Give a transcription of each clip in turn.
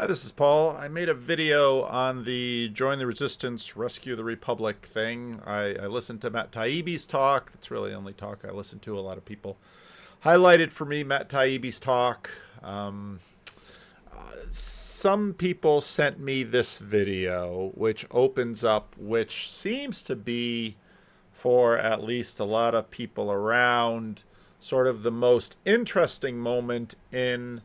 Hi, this is Paul. I made a video on the Join the Resistance, Rescue the Republic thing. I listened to Matt Taibbi's talk. That's really the only talk I listened to. A lot of people highlighted for me Matt Taibbi's talk. Some people sent me this video, which opens up, which seems to be, for at least a lot of people around, sort of the most interesting moment in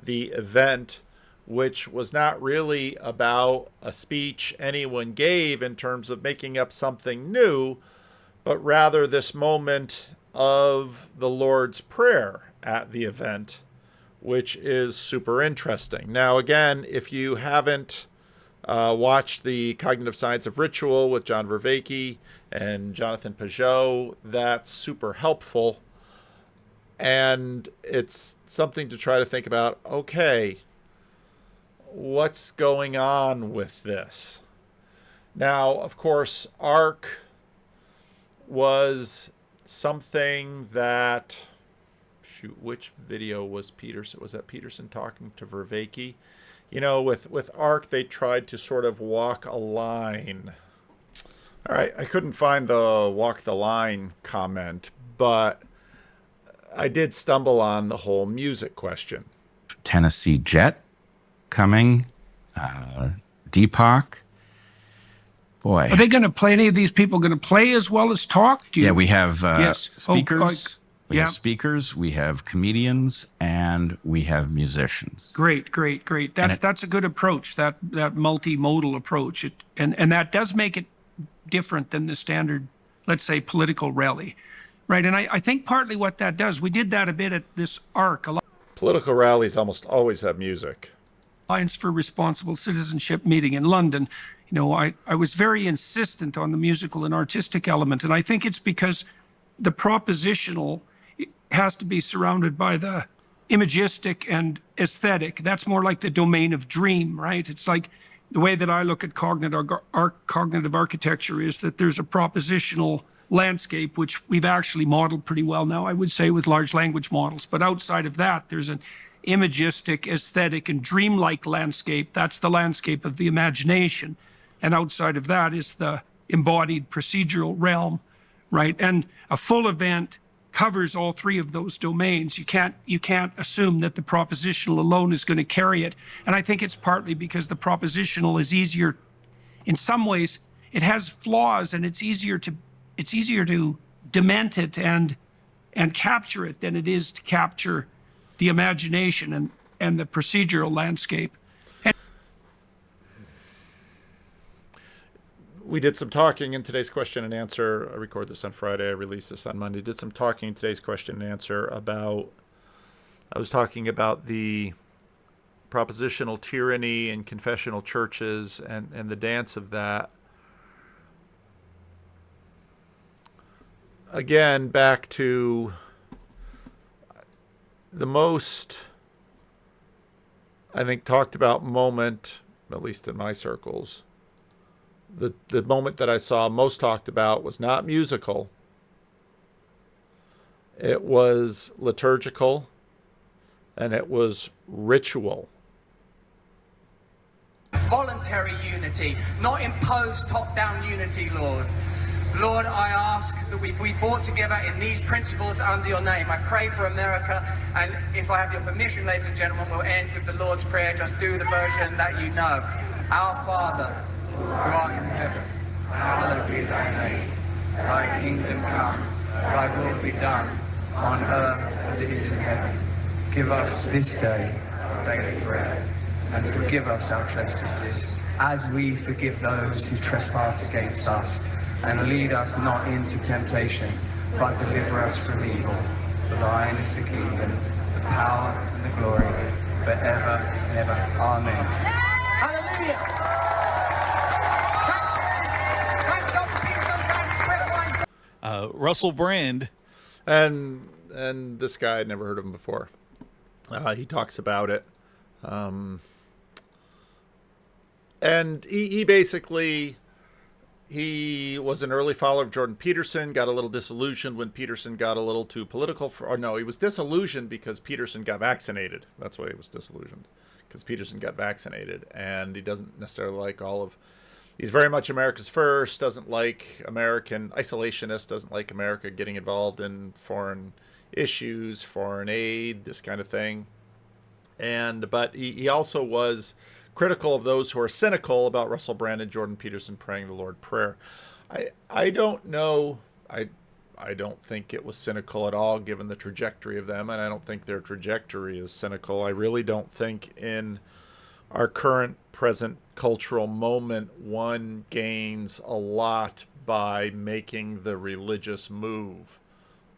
the event, which was not really about a speech anyone gave in terms of making up something new, but rather this moment of the Lord's Prayer at the event, which is super interesting. Now, again, if you haven't watched the Cognitive Science of Ritual with John Vervaeke and Jonathan Pageau, that's super helpful. And it's something to try to think about, okay, what's going on with this? Now, of course, ARC was something that, shoot, which video was Peterson? Was that Peterson talking to Vervaeke? You know, with ARC, they tried to sort of walk a line. All right, I couldn't find the walk the line comment, but I did stumble on the whole music question. Tennessee Jet coming, Deepak. Boy. Are they going to play? Any of these people going to play as well as talk? Yeah, we have Yes. speakers. We yeah. have speakers, we have comedians, and we have musicians. Great. That's a good approach, that multimodal approach. And that does make it different than the standard, let's say, political rally. Right, and I think partly what that does, we did that a bit at this ARC, Political rallies almost always have music. Alliance for Responsible Citizenship meeting in London. You know, I was very insistent on the musical and artistic element, and I think it's because the propositional has to be surrounded by the imagistic and aesthetic. That's more like the domain of dream, right? It's like the way that I look at cognitive architecture is that there's a propositional landscape, which we've actually modeled pretty well now, I would say, with large language models. But outside of that, there's an imagistic, aesthetic, and dreamlike landscape. That's the landscape of the imagination. And outside of that is the embodied procedural realm, right? And a full event covers all three of those domains. You can't assume that the propositional alone is going to carry it. And I think it's partly because the propositional is easier. In some ways, it has flaws, and it's easier to dement it and capture it than it is to capture the imagination and the procedural landscape. We did some talking in today's question and answer. I record this on Friday. I release this on Monday. Did some talking in today's question and answer about, I was talking about the propositional tyranny in confessional churches and the dance of that. Again, back to the most, I think, talked about moment, at least in my circles, the moment that I saw most talked about was not musical. It was liturgical, and it was ritual. Voluntary unity, not imposed top-down unity, Lord. Lord, I ask that we be brought together in these principles under your name. I pray for America, and if I have your permission, ladies and gentlemen, we'll end with the Lord's Prayer. Just do the version that you know. Our Father, who art in heaven, hallowed be thy name. Thy kingdom come, thy will be done, on earth as it is in heaven. Give us this day our daily bread, and forgive us our trespasses, as we forgive those who trespass against us. And lead us not into temptation, but deliver us from evil. For thine is the kingdom, the power, and the glory, forever and ever. Amen. Hallelujah! Thanks God for Peterson. Russell Brand. And this guy, I'd never heard of him before. He talks about it. And he basically... He was an early follower of Jordan Peterson, got a little disillusioned when Peterson got a little too political. He was disillusioned because Peterson got vaccinated. That's why he was disillusioned. because Peterson got vaccinated, and he doesn't necessarily like he's very much America's first, doesn't like American isolationist, doesn't like America getting involved in foreign issues, foreign aid, this kind of thing. But he also was critical of those who are cynical about Russell Brand and Jordan Peterson praying the Lord Prayer. I don't know. I don't think it was cynical at all, given the trajectory of them, and I don't think their trajectory is cynical. I really don't think in our current present cultural moment one gains a lot by making the religious move.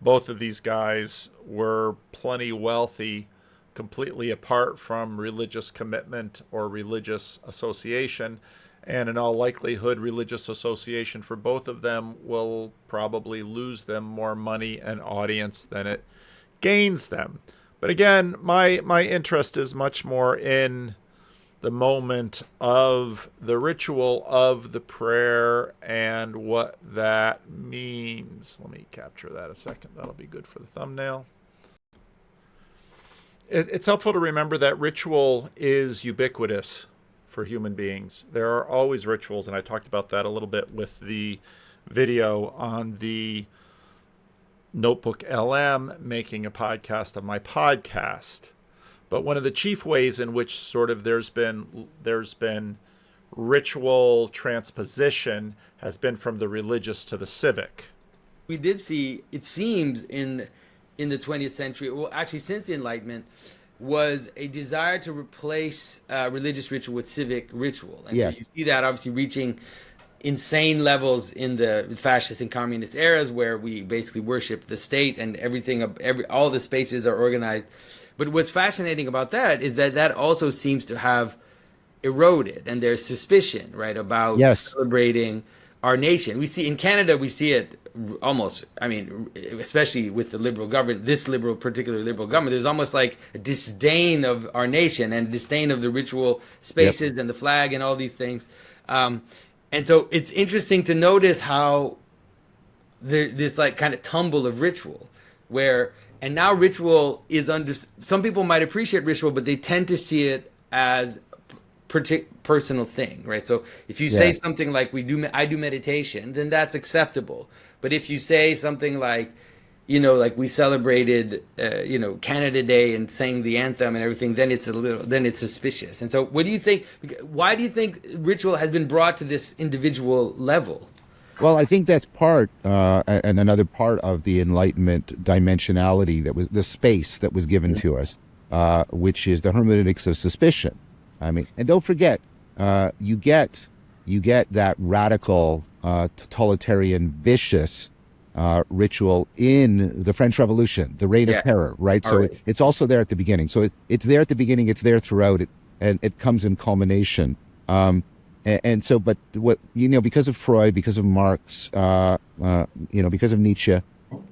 Both of these guys were plenty wealthy, completely apart from religious commitment or religious association. And in all likelihood, religious association for both of them will probably lose them more money and audience than it gains them. But again, my interest is much more in the moment of the ritual of the prayer and what that means. Let me capture that a second. That'll be good for the thumbnail. It's helpful to remember that ritual is ubiquitous for human beings. There are always rituals, and I talked about that a little bit with the video on the Notebook LM making a podcast of my podcast. But one of the chief ways in which sort of there's been ritual transposition has been from the religious to the civic. We did see, it seems in the 20th century, well, actually since the Enlightenment, was a desire to replace religious ritual with civic ritual. And yes. So you see that obviously reaching insane levels in the fascist and communist eras, where we basically worship the state and all the spaces are organized. But what's fascinating about that is that also seems to have eroded, and there's suspicion, right, about celebrating our nation. We see in Canada, we see it almost, I mean, especially with the liberal government, particular liberal government, there's almost like a disdain of our nation and disdain of the ritual spaces and the flag and all these things. And so it's interesting to notice how this like kind of tumble of ritual and now ritual is some people might appreciate ritual, but they tend to see it as personal thing, right? So if you say something like I do meditation, then that's acceptable. But if you say something like, like we celebrated, Canada Day and sang the anthem and everything, then it's suspicious. And so what do you think, why do you think ritual has been brought to this individual level? Well, I think that's part, and another part of the Enlightenment dimensionality that was the space that was given to us, which is the hermeneutics of suspicion. I mean, and don't forget, you get that radical, totalitarian, vicious ritual in the French Revolution, the Reign of Terror, right? So it's also there at the beginning. So it's there at the beginning, it's there throughout it, and it comes in culmination. And so, but what, because of Freud, because of Marx, because of Nietzsche,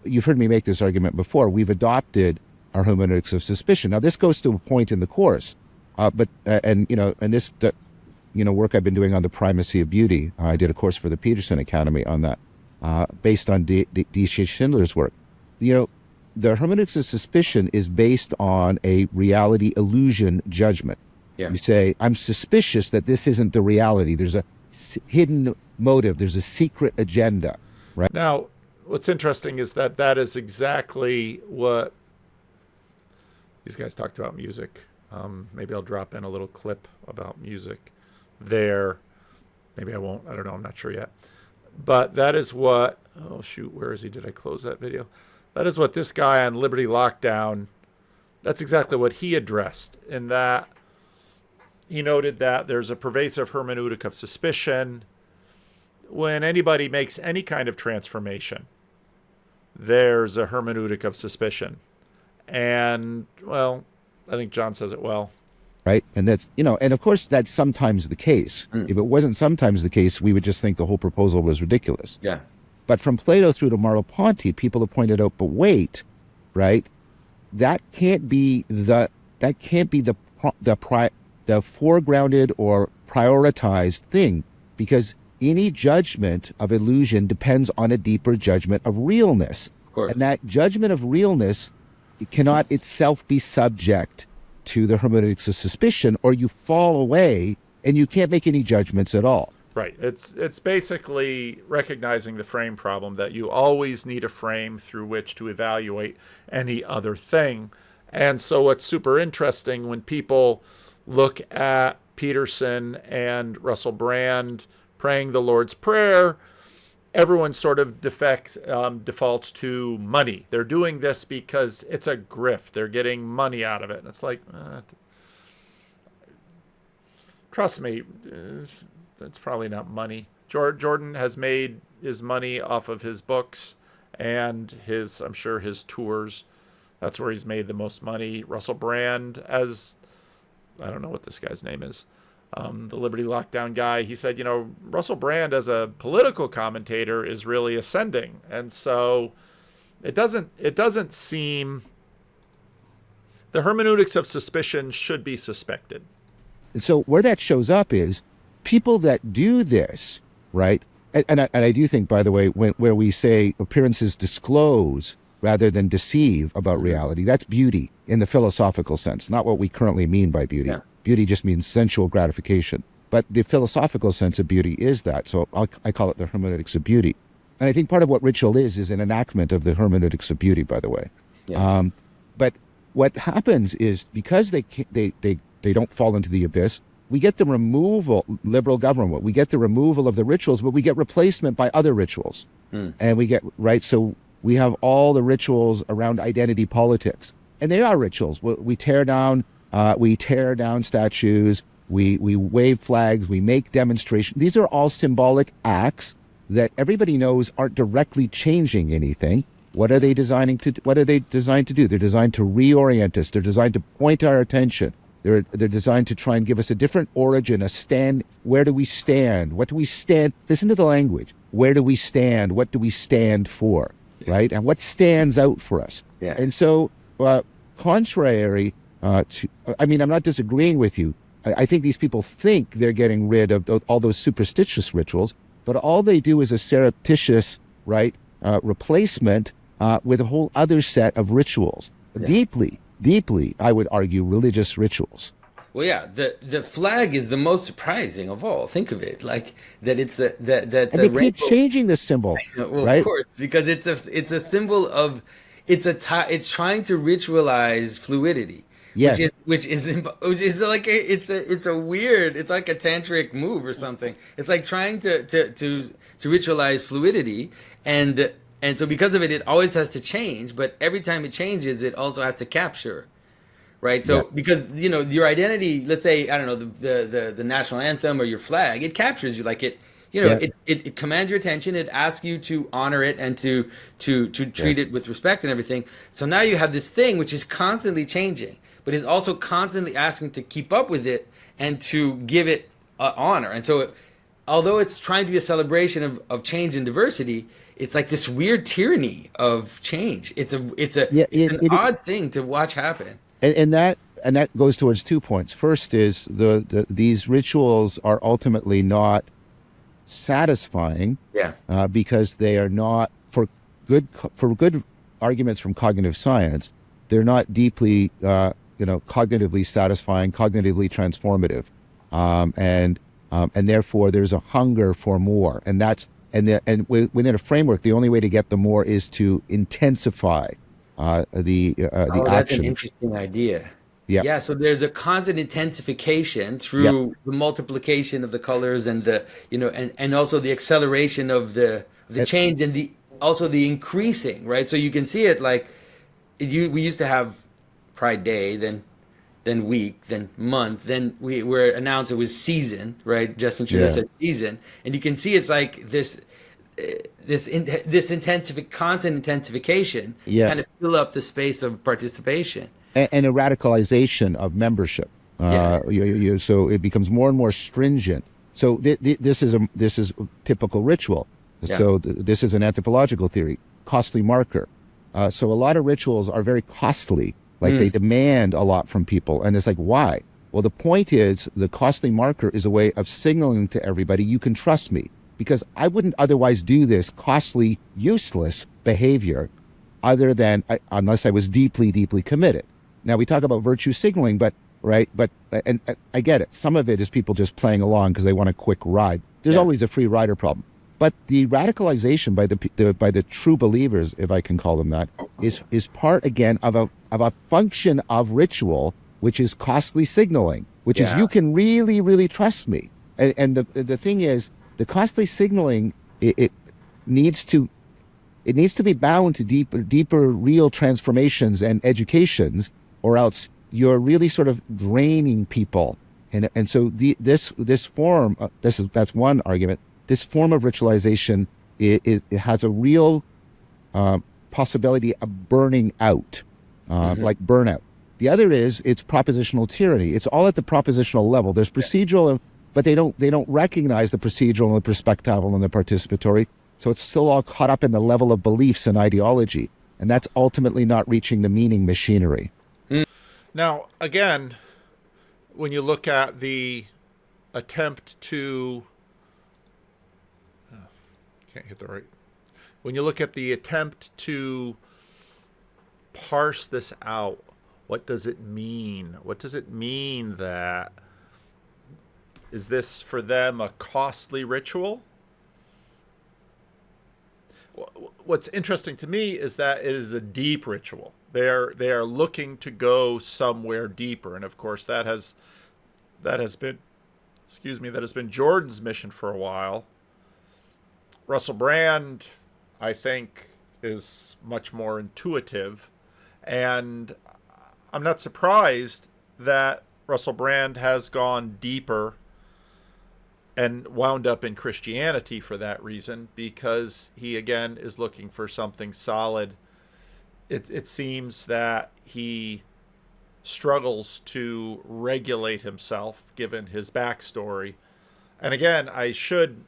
you've heard me make this argument before, we've adopted our hermeneutics of suspicion. Now, this goes to a point in the course, but this work I've been doing on the primacy of beauty. I did a course for the Peterson Academy on that, based on D.C. Schindler's work. The hermeneutics of suspicion is based on a reality illusion judgment. Yeah. You say, I'm suspicious that this isn't the reality. There's a hidden motive. There's a secret agenda, right? Now, what's interesting is that is exactly what these guys talked about music. Maybe I'll drop in a little clip about music there. Maybe I won't. I don't know. I'm not sure yet. But that is what, oh, shoot, where is he? Did I close that video? That is what this guy on Liberty Lockdown, that's exactly what he addressed in that. He noted that there's a pervasive hermeneutic of suspicion. When anybody makes any kind of transformation, there's a hermeneutic of suspicion. And, well, I think John says it well. Right? And that's, and of course that's sometimes the case. If it wasn't sometimes the case, we would just think the whole proposal was ridiculous. Yeah. But from Plato through to Merleau-Ponty, people have pointed out, but wait, right? That can't be the foregrounded or prioritized thing, because any judgment of illusion depends on a deeper judgment of realness. Of course. And that judgment of realness cannot itself be subject to the hermeneutics of suspicion, or you fall away and you can't make any judgments at all. Right. It's basically recognizing the frame problem, that you always need a frame through which to evaluate any other thing. And so what's super interesting when people look at Peterson and Russell Brand praying the Lord's Prayer, everyone sort of defaults to money. They're doing this because it's a grift. They're getting money out of it. And it's like, trust me, that's probably not money. Jordan has made his money off of his books and I'm sure his tours. That's where he's made the most money. Russell Brand, as I don't know what this guy's name is, the Liberty Lockdown guy, he said, Russell Brand as a political commentator is really ascending. And so it doesn't seem, the hermeneutics of suspicion should be suspected. So where that shows up is people that do this, right? And I do think, by the way, where we say appearances disclose rather than deceive about reality, that's beauty in the philosophical sense, not what we currently mean by beauty. Yeah. Beauty just means sensual gratification. But the philosophical sense of beauty is that. So I call it the hermeneutics of beauty. And I think part of what ritual is an enactment of the hermeneutics of beauty, by the way. Yeah. But what happens is because they don't fall into the abyss, we get the removal, liberal government, we get the removal of the rituals, but we get replacement by other rituals. And we get, right, so we have all the rituals around identity politics. And they are rituals. We tear down statues, we wave flags, we make demonstrations. These are all symbolic acts that everybody knows aren't directly changing anything. What are they designed to do? They're designed to reorient us. They're designed to point our attention. They're designed to try and give us a different origin, a stand. Where do we stand? What do we stand? Listen to the language. Where do we stand? What do we stand for? Right? And what stands out for us? Yeah. And so, contrary to, I'm not disagreeing with you. I think these people think they're getting rid of all those superstitious rituals, but all they do is a surreptitious, right, replacement with a whole other set of rituals. Yeah. Deeply, I would argue, religious rituals. Well, yeah, the flag is the most surprising of all. Think of it, like that. It's that and they keep changing the symbol, well, right? Of course, because it's a symbol of it's trying to ritualize fluidity. Yes. Which is like it's a weird, it's like a tantric move or something. It's like trying to ritualize fluidity, and so because of it, it always has to change. But every time it changes, it also has to capture, right? So because your identity, let's say I don't know the national anthem or your flag, it captures you, like it. It commands your attention. It asks you to honor it and to treat it with respect and everything. So now you have this thing which is constantly changing, but is also constantly asking to keep up with it and to give it honor. And so, although it's trying to be a celebration of change and diversity, it's like this weird tyranny of change. It's an odd thing to watch happen. And that goes towards 2 points. First is these rituals are ultimately not satisfying, because they are not, for good arguments from cognitive science, they're not deeply cognitively satisfying, cognitively transformative, and therefore there's a hunger for more, and within a framework, the only way to get the more is to intensify the action. That's an interesting idea. Yeah, so there's a constant intensification through the multiplication of the colors and the and also the acceleration of the change and also the increasing, right? So you can see it like we used to have Pride Day, then week, then month, then we were announced it was season, right? Justin Trudeau said season, and you can see it's like this constant intensification kind of fill up the space of participation. And a radicalization of membership. So it becomes more and more stringent. So this is typical ritual. Yeah. So this is an anthropological theory, costly marker. So a lot of rituals are very costly. Like they demand a lot from people. And it's like, why? Well, the point is the costly marker is a way of signaling to everybody, you can trust me. Because I wouldn't otherwise do this costly, useless behavior unless I was deeply, deeply committed. Now we talk about virtue signaling, but right, but and I get it. Some of it is people just playing along because they want a quick ride. There's always a free rider problem. But the radicalization by the true believers, if I can call them that, is part again of a function of ritual, which is costly signaling, which is you can really trust me. And the thing is, the costly signaling it needs to be bound to deeper real transformations and educations, or else you're really sort of draining people. And so this form that's one argument. This form of ritualization it has a real possibility of burning out, like burnout. The other is it's propositional tyranny. It's all at the propositional level. There's procedural, but they don't recognize the procedural and the perspectival and the participatory. So it's still all caught up in the level of beliefs and ideology, and that's ultimately not reaching the meaning machinery. Now, again, when you look at the attempt to when you look at the attempt to parse this out, what does it mean? What does it mean that is this for them a costly ritual? What's interesting to me is that it is a deep ritual. They are looking to go somewhere deeper, and of course that has been Jordan's mission for a while. Russell Brand, I think, is much more intuitive, and I'm not surprised that Russell Brand has gone deeper and wound up in Christianity for that reason, because he, again, is looking for something solid. It seems that he struggles to regulate himself, given his backstory. And again, I should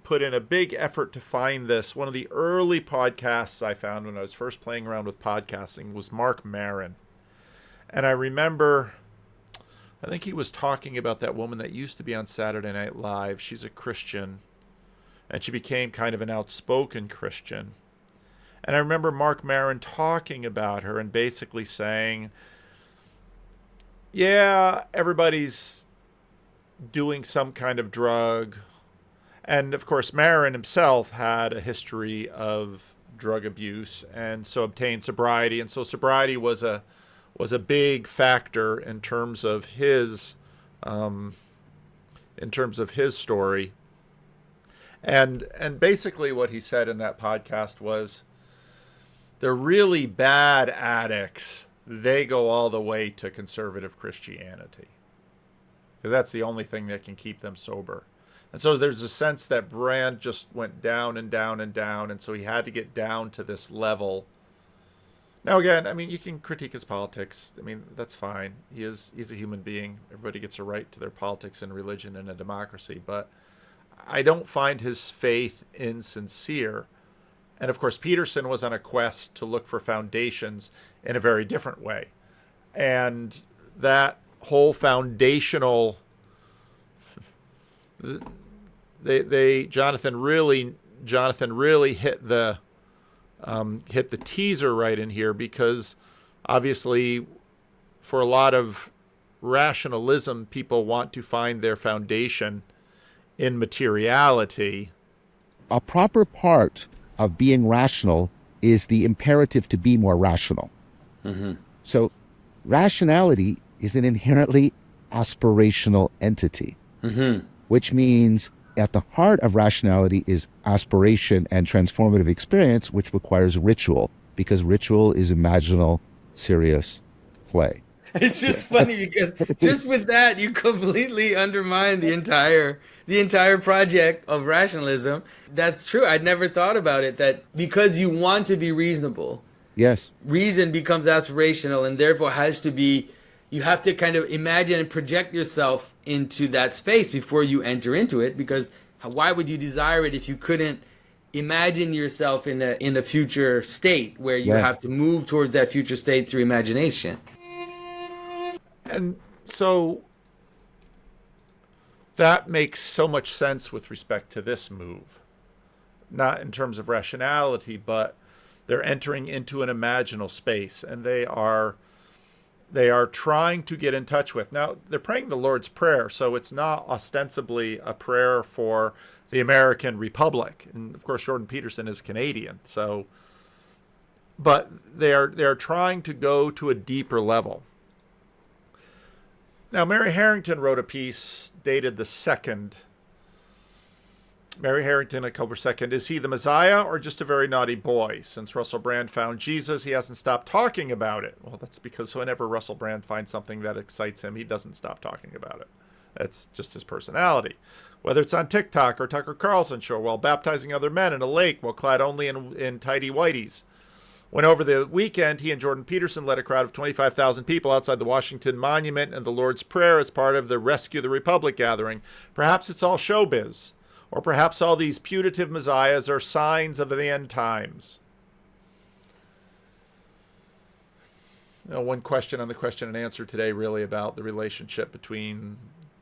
put in a big effort to find this. One of the early podcasts I found when I was first playing around with podcasting was Mark Maron. And I remember, I think he was talking about that woman that used to be on Saturday Night Live. She's a Christian, and she became kind of an outspoken Christian. And I remember Mark Maron talking about her and basically saying, yeah, everybody's doing some kind of drug. And of course, Maron himself had a history of drug abuse, and so obtained sobriety. And so sobriety was a big factor in terms of his story. And basically what he said in that podcast was, the really bad addicts, they go all the way to conservative Christianity, because that's the only thing that can keep them sober. And so there's a sense that Brand just went down and down and down, and so he had to get down to this level. Now, again, I mean, you can critique his politics. I mean, that's fine. He's a human being. Everybody gets a right to their politics and religion in a democracy. But I don't find his faith insincere. And, of course, Peterson was on a quest to look for foundations in a very different way. And that whole foundational... Jonathan really hit the teaser right in here, because obviously for a lot of rationalism, people want to find their foundation in materiality. A proper part of being rational is the imperative to be more rational. Mm-hmm. So rationality is an inherently aspirational entity, which means at the heart of rationality is aspiration and transformative experience, which requires ritual, because ritual is imaginal, serious play. It's just funny because just with that, you completely undermine the entire project of rationalism. That's true. I'd never thought about it, that because you want to be reasonable, yes, reason becomes aspirational, and therefore you have to kind of imagine and project yourself into that space before you enter into it, because why would you desire it if you couldn't imagine yourself in a future state where you have to move towards that future state through imagination? And so that makes so much sense with respect to this move, not in terms of rationality, but they're entering into an imaginal space, and they are they are trying to get in touch with. Now, they're praying the Lord's Prayer, so it's not ostensibly a prayer for the American Republic. And of course, Jordan Peterson is Canadian, so, but they're trying to go to a deeper level. Now, Mary Harrington wrote a piece dated the 2nd. Mary Harrington, October 2nd. Is he the Messiah or just a very naughty boy? Since Russell Brand found Jesus, he hasn't stopped talking about it. Well, that's because whenever Russell Brand finds something that excites him, he doesn't stop talking about it. That's just his personality. Whether it's on TikTok or Tucker Carlson show, while baptizing other men in a lake while clad only in tidy whities. When over the weekend, he and Jordan Peterson led a crowd of 25,000 people outside the Washington Monument and the Lord's Prayer as part of the Rescue the Republic gathering. Perhaps it's all showbiz. Or perhaps all these putative messiahs are signs of the end times. One question on the question and answer today really about the relationship between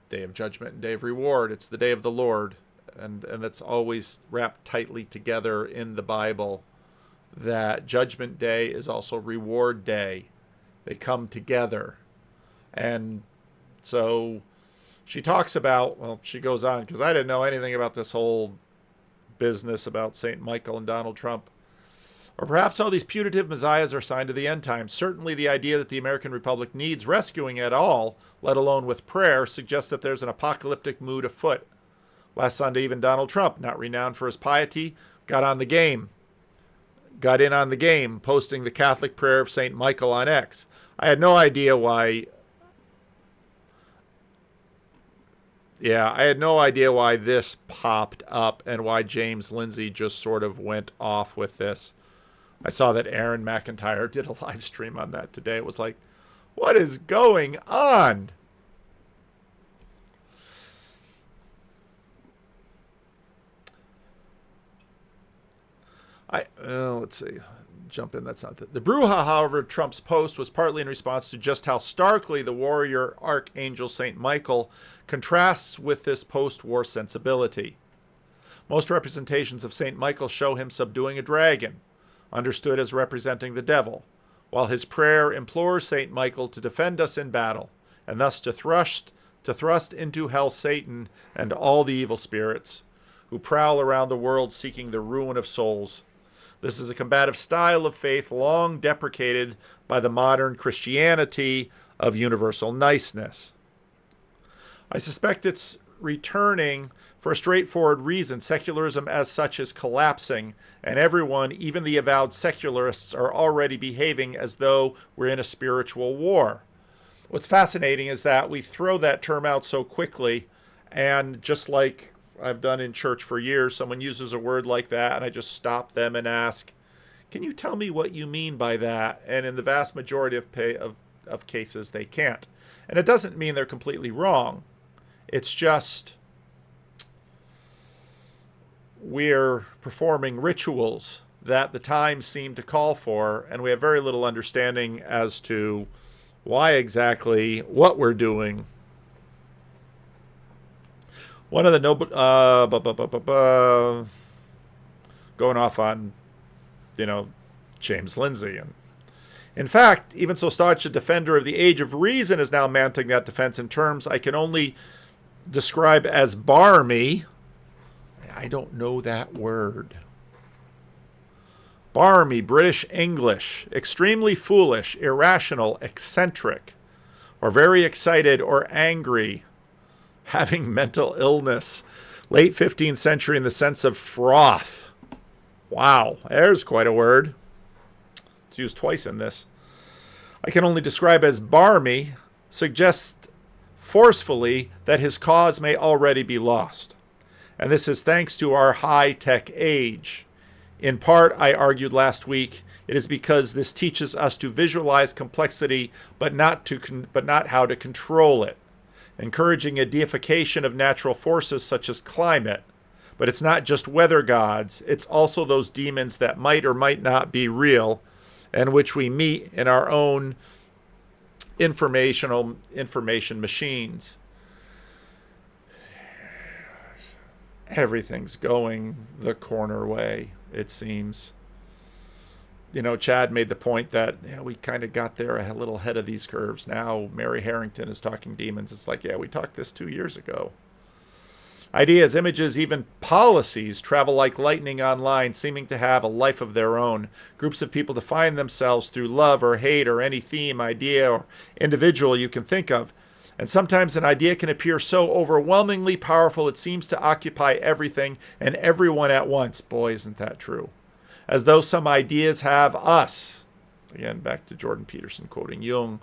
Day of Judgment and Day of Reward. It's the Day of the Lord, and that's always wrapped tightly together in the Bible, that Judgment Day is also Reward Day. They come together. And so she talks about, well, she goes on, because I didn't know anything about this whole business about St. Michael and Donald Trump. Or perhaps all these putative messiahs are a sign to the end times. Certainly the idea that the American Republic needs rescuing at all, let alone with prayer, suggests that there's an apocalyptic mood afoot. Last Sunday, even Donald Trump, not renowned for his piety, got in on the game, posting the Catholic prayer of St. Michael on X. I had no idea why this popped up and why James Lindsay just sort of went off with this. I saw that Aaron McIntyre did a live stream on that today. It was like, what is going on? Let's see. Jump in. That's not the brouhaha. However, Trump's post was partly in response to just how starkly the warrior archangel St. Michael contrasts with this post-war sensibility. Most representations of St. Michael show him subduing a dragon, understood as representing the devil, while his prayer implores St. Michael to defend us in battle, and thus to thrust into hell Satan and all the evil spirits who prowl around the world seeking the ruin of souls. This is a combative style of faith long deprecated by the modern Christianity of universal niceness. I suspect it's returning for a straightforward reason. Secularism as such is collapsing, and everyone, even the avowed secularists, are already behaving as though we're in a spiritual war. What's fascinating is that we throw that term out so quickly, and just like I've done in church for years, someone uses a word like that, and I just stop them and ask, can you tell me what you mean by that? And in the vast majority of cases, they can't. And it doesn't mean they're completely wrong. It's just we're performing rituals that the times seem to call for, and we have very little understanding as to why exactly what we're doing. One of the noble, going off on, James Lindsay. And in fact, even so staunch a defender of the age of reason is now mounting that defense in terms I can only describe as barmy. I don't know that word. Barmy, British English, extremely foolish, irrational, eccentric, or very excited or angry, having mental illness. Late 15th century in the sense of froth. Wow, there's quite a word. It's used twice in this. I can only describe as barmy, suggests forcefully that his cause may already be lost. And this is thanks to our high-tech age. In part, I argued last week, it is because this teaches us to visualize complexity, but not how to control it, encouraging a deification of natural forces such as climate. But it's not just weather gods, it's also those demons that might or might not be real, and which we meet in our own information machines. Everything's going the corner way, it seems. Chad made the point that we kind of got there a little ahead of these curves. Now Mary Harrington is talking demons. It's like, yeah, we talked this 2 years ago. Ideas, images, even policies travel like lightning online, seeming to have a life of their own. Groups of people define themselves through love or hate or any theme, idea, or individual you can think of. And sometimes an idea can appear so overwhelmingly powerful it seems to occupy everything and everyone at once. Boy, isn't that true. As though some ideas have us. Again, back to Jordan Peterson quoting Jung,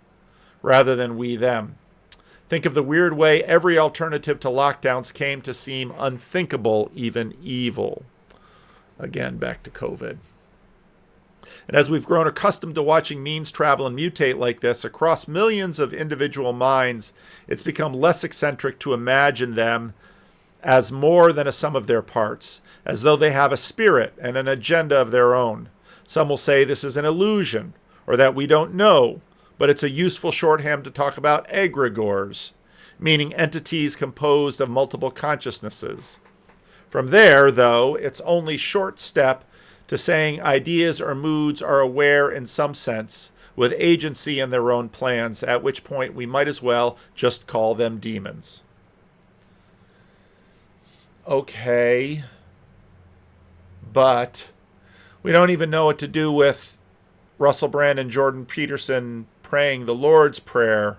rather than we them. Think of the weird way every alternative to lockdowns came to seem unthinkable, even evil. Again, back to COVID. And as we've grown accustomed to watching means travel and mutate like this across millions of individual minds, it's become less eccentric to imagine them as more than a sum of their parts, as though they have a spirit and an agenda of their own. Some will say this is an illusion, or that we don't know, but it's a useful shorthand to talk about egregores, meaning entities composed of multiple consciousnesses. From there, though, it's only short step to saying ideas or moods are aware in some sense, with agency in their own plans, at which point we might as well just call them demons. Okay, but we don't even know what to do with Russell Brand and Jordan Peterson praying the Lord's Prayer,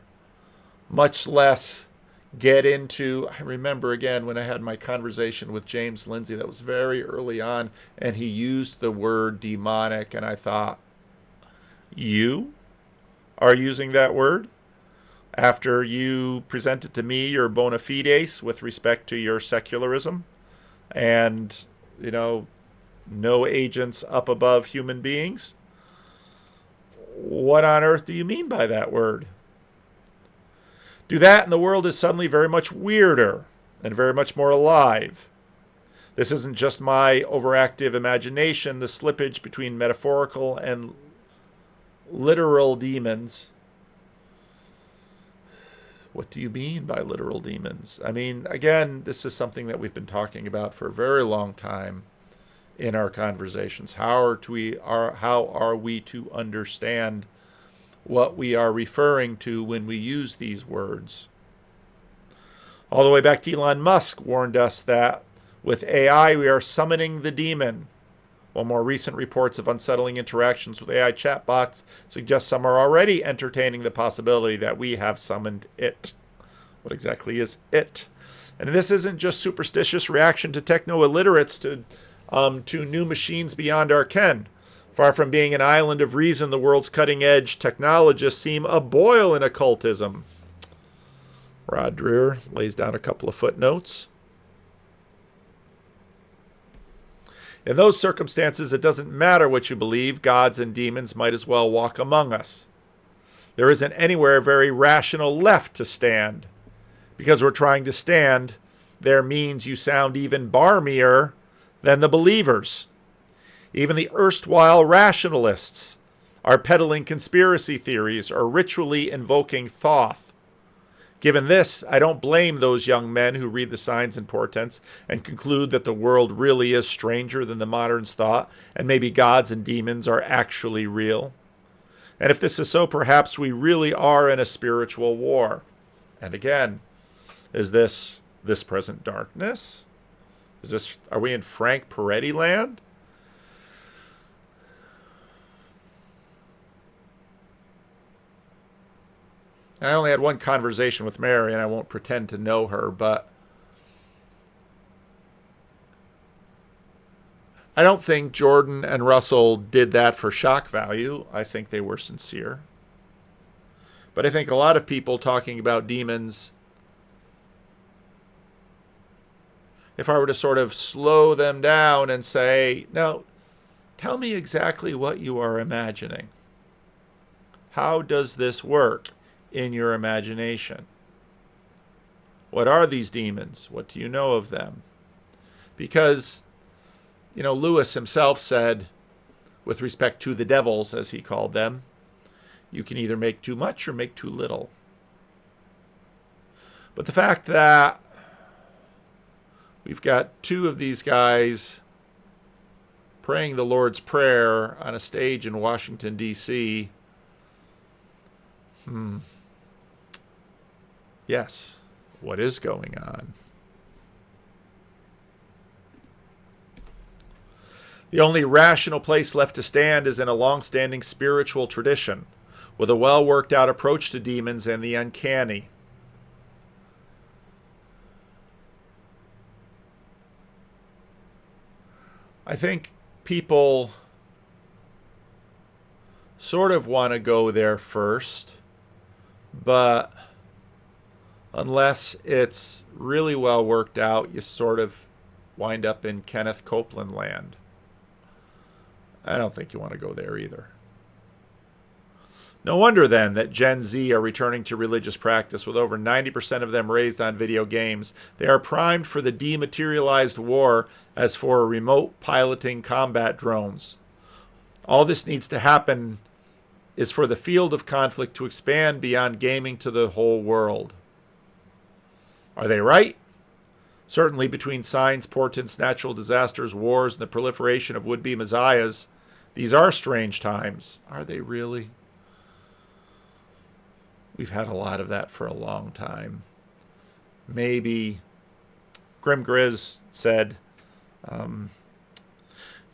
much less get into, I remember again when I had my conversation with James Lindsay, that was very early on, and he used the word demonic, and I thought, you are using that word? After you presented to me your bona fides with respect to your secularism and, no agents up above human beings? What on earth do you mean by that word? Do that and the world is suddenly very much weirder and very much more alive. This isn't just my overactive imagination, the slippage between metaphorical and literal demons. What do you mean by literal demons? I mean, again, this is something that we've been talking about for a very long time in our conversations. How are we to understand what we are referring to when we use these words? All the way back to Elon Musk warned us that with AI we are summoning the demon, while more recent reports of unsettling interactions with AI chatbots suggest some are already entertaining the possibility that we have summoned it. What exactly is it? And this isn't just superstitious reaction to techno-illiterates to new machines beyond our ken. Far from being an island of reason, the world's cutting-edge technologists seem aboil in occultism. Rod Dreher lays down a couple of footnotes. In those circumstances, it doesn't matter what you believe. Gods and demons might as well walk among us. There isn't anywhere a very rational left to stand. Because we're trying to stand, there means you sound even barmier than the believers. Even the erstwhile rationalists are peddling conspiracy theories or ritually invoking Thoth. Given this, I don't blame those young men who read the signs and portents and conclude that the world really is stranger than the moderns thought, and maybe gods and demons are actually real. And if this is so, perhaps we really are in a spiritual war. And again, is this present darkness? Are we in Frank Peretti land? I only had one conversation with Mary, and I won't pretend to know her, but I don't think Jordan and Russell did that for shock value. I think they were sincere. But I think a lot of people talking about demons, if I were to sort of slow them down and say, now, tell me exactly what you are imagining. How does this work in your imagination? What are these demons? What do you know of them? Because, Lewis himself said, with respect to the devils, as he called them, you can either make too much or make too little. But the fact that we've got two of these guys praying the Lord's Prayer on a stage in Washington, D.C. Yes, what is going on? The only rational place left to stand is in a long-standing spiritual tradition, with a well-worked-out approach to demons and the uncanny. I think people sort of want to go there first, but unless it's really well worked out, you sort of wind up in Kenneth Copeland land. I don't think you want to go there either. No wonder then that Gen Z are returning to religious practice, with over 90% of them raised on video games. They are primed for the dematerialized war as for remote piloting combat drones. All this needs to happen is for the field of conflict to expand beyond gaming to the whole world. Are they right? Certainly between signs, portents, natural disasters, wars, and the proliferation of would-be messiahs, these are strange times. Are they really? We've had a lot of that for a long time. Maybe Grim Grizz said, Grim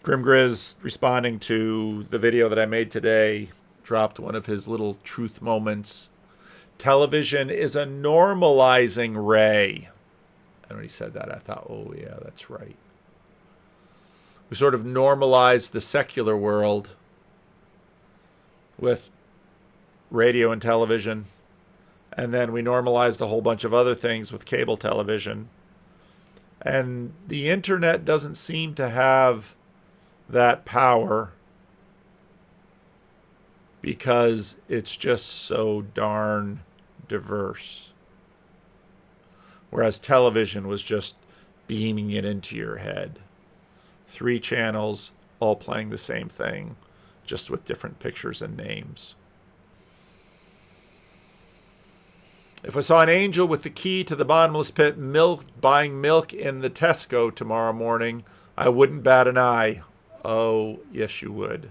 Grizz, responding to the video that I made today, dropped one of his little truth moments. Television is a normalizing ray. And when he said that, I thought, oh yeah, that's right. We sort of normalized the secular world with radio and television, and then we normalized a whole bunch of other things with cable television. And the internet doesn't seem to have that power because it's just so darn diverse. Whereas television was just beaming it into your head. 3 channels all playing the same thing, just with different pictures and names. If I saw an angel with the key to the bottomless pit buying milk in the Tesco tomorrow morning, I wouldn't bat an eye. Oh, yes, you would.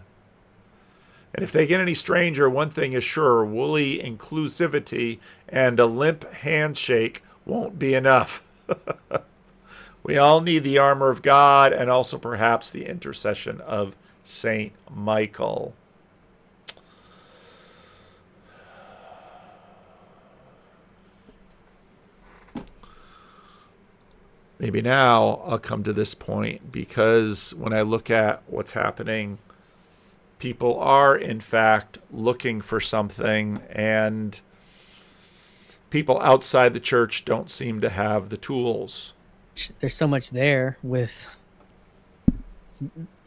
And if they get any stranger, one thing is sure, woolly inclusivity and a limp handshake won't be enough. We all need the armor of God and also perhaps the intercession of Saint Michael. Maybe now I'll come to this point, because when I look at what's happening, people are in fact looking for something, and people outside the church don't seem to have the tools. There's so much there with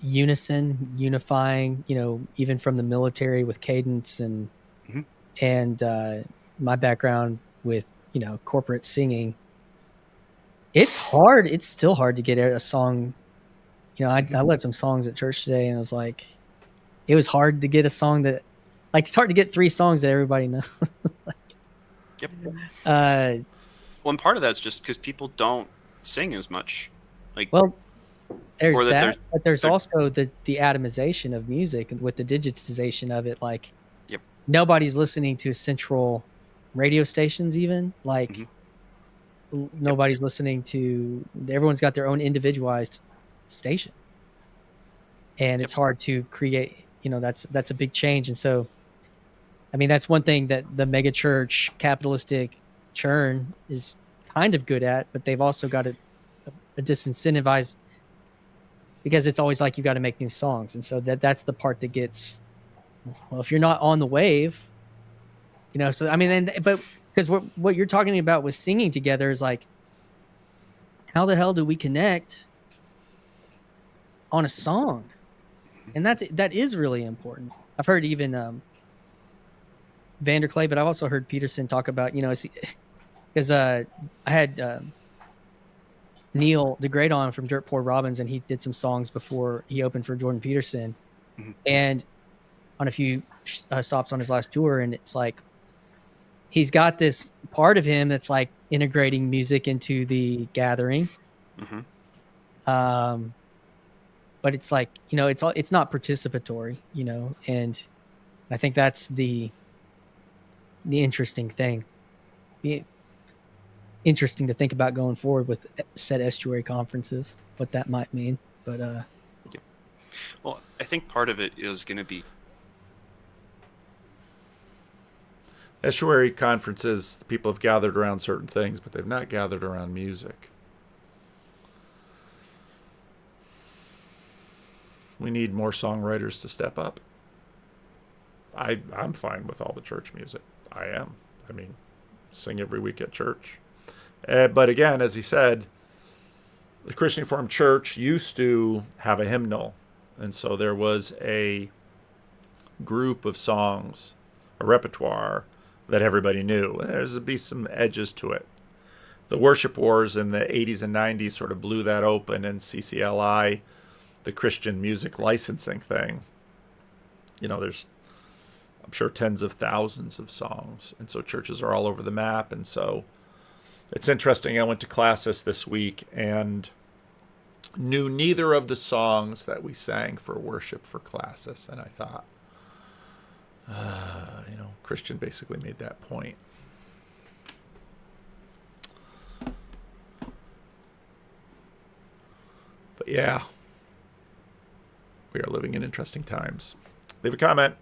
unifying, even from the military with cadence and my background with, corporate singing. It's hard. It's still hard to get a song. I led some songs at church today, and it was hard to get a song that, it's hard to get 3 songs that everybody knows. Yep. Well, and part of that's just because people don't sing as much. There's that, but there's also the atomization of music with the digitization of it. Yep. Nobody's listening to central radio stations even. Nobody's listening to. Everyone's got their own individualized station, and it's hard to create. That's a big change, and so. I mean, that's one thing that the megachurch capitalistic churn is kind of good at, but they've also got a disincentivize, because it's always like you got to make new songs. And so that's the part that gets, well, if you're not on the wave, so I mean, but because what you're talking about with singing together is how the hell do we connect on a song? And that is really important. I've heard even, Vanderclay, but I've also heard Peterson talk about, because I had Neil DeGrade on from Dirt Poor Robins, and he did some songs before he opened for Jordan Peterson, and on a few stops on his last tour, and it's he's got this part of him that's integrating music into the gathering, but it's like, it's not participatory, and I think that's the interesting thing. Be interesting to think about going forward with said estuary conferences, what that might mean. But Well, I think part of it is going to be Estuary conferences, people have gathered around certain things, but they've not gathered around music. We need more songwriters to step up. I'm fine with all the church music. I am. I mean, sing every week at church. But again, as he said, the Christian Reformed Church used to have a hymnal. And so there was a group of songs, a repertoire that everybody knew. There'd be some edges to it. The worship wars in the 80s and 90s sort of blew that open, and CCLI, the Christian music licensing thing, there's, I'm sure, tens of thousands of songs. And so churches are all over the map. And so it's interesting. I went to classis this week and knew neither of the songs that we sang for worship for classis. And I thought, Christian basically made that point. But yeah, we are living in interesting times. Leave a comment.